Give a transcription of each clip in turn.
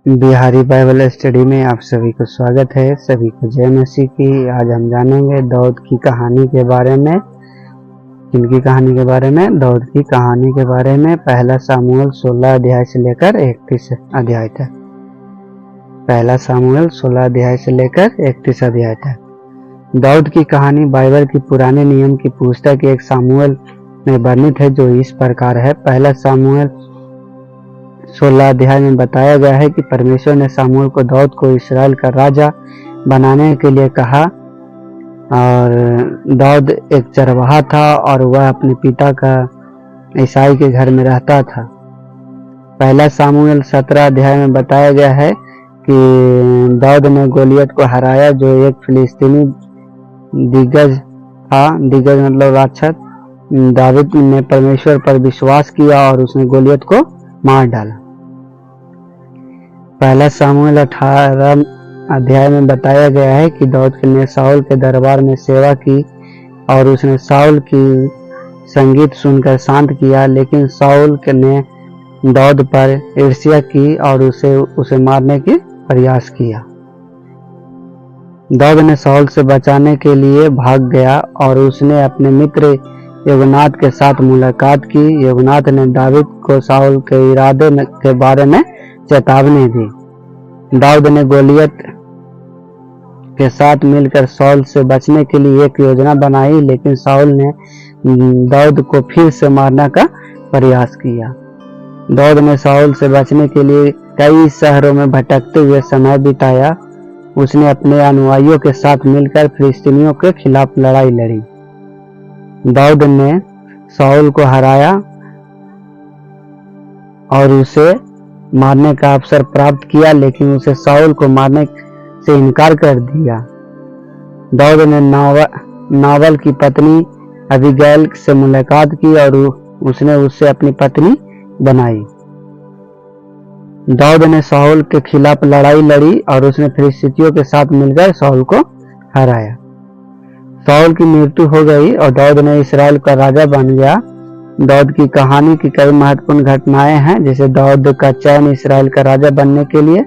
Bihari Bible study में आप सभी को स्वागत है। सभी को जय मसीह की। आज हम जानेंगे दाऊद की कहानी के बारे में। किनकी कहानी के बारे में? दाऊद की कहानी के बारे में। पहला सामुएल 16 अध्याय से लेकर 31 अध्याय तक। पहला सामुएल 16 अध्याय से लेकर 31 अध्याय तक। दाऊद की कहानी बाइबल की पुराने नियम की पुस्तक एक सामुएल में वर्णित है, जो इस प्रकार है। पहला सामुएल 16 अध्याय में बताया गया है कि परमेश्वर ने सामुएल को दाऊद को इस्राएल का राजा बनाने के लिए कहा। और दाऊद एक चरवाहा था और वह अपने पिता का ईसाई के घर में रहता था। पहला सामुएल 17 अध्याय में बताया गया है कि दाऊद ने गोलियत को हराया, जो एक फिलिस्तीनी दिग्गज था। दिग्गज मतलब राक्षस। दाऊद ने परमेश्वर पर विश्वास किया और उसने गोलियत को मार डाला। पहला सामुएल 18 अध्याय में बताया गया है कि दाऊद ने शाऊल के दरबार में सेवा की और उसने शाऊल की संगीत सुनकर शांत किया, लेकिन शाऊल ने दाऊद पर ईर्ष्या की और उसे मारने की प्रयास किया। दाऊद ने शाऊल से बचाने के लिए भाग गया और उसने अपने मित्र योगनाथ के साथ मुलाकात की। योगनाथ ने दाऊद को शाऊल के इरादे के बारे में चेतावनी दी। दाऊद ने गोलियत के साथ मिलकर शाऊल से बचने के लिए एक योजना बनाई, लेकिन शाऊल ने दाऊद को फिर से मारने का प्रयास किया। दाऊद ने शाऊल से बचने के लिए कई शहरों में भटकते हुए समय बिताया। उसने अपने अनुयायियों के साथ मिलकर फिलिस्तीनियों के खिलाफ लड़ाई लड़ी। दाऊद ने शाऊल को हराया और उसे मारने का अवसर प्राप्त किया, लेकिन उसे शाऊल को मारने से इनकार कर दिया। दाऊद ने नावल की पत्नी अबीगैल से मुलाकात की और उसने उससे अपनी पत्नी बनाई। दाऊद ने शाऊल के खिलाफ लड़ाई लड़ी और उसने फिलिस्तीनियों के साथ मिलकर शाऊल को हराया। शाऊल की मृत्यु हो गई और दाऊद ने इस्राएल का राजा बन गया। दाऊद की कहानी की कई महत्वपूर्ण घटनाएं हैं, जैसे दाऊद का चयन इस्राएल का राजा बनने के लिए,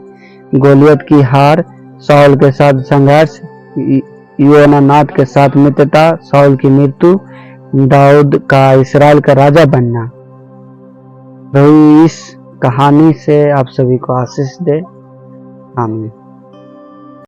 गोलियत की हार, शाऊल के साथ संघर्ष, योनानाथ के साथ मित्रता, शाऊल की मृत्यु, दाऊद का इस्राएल का राजा बनना। प्रभु इस कहानी से आप सभी को आशीष दे। आमीन।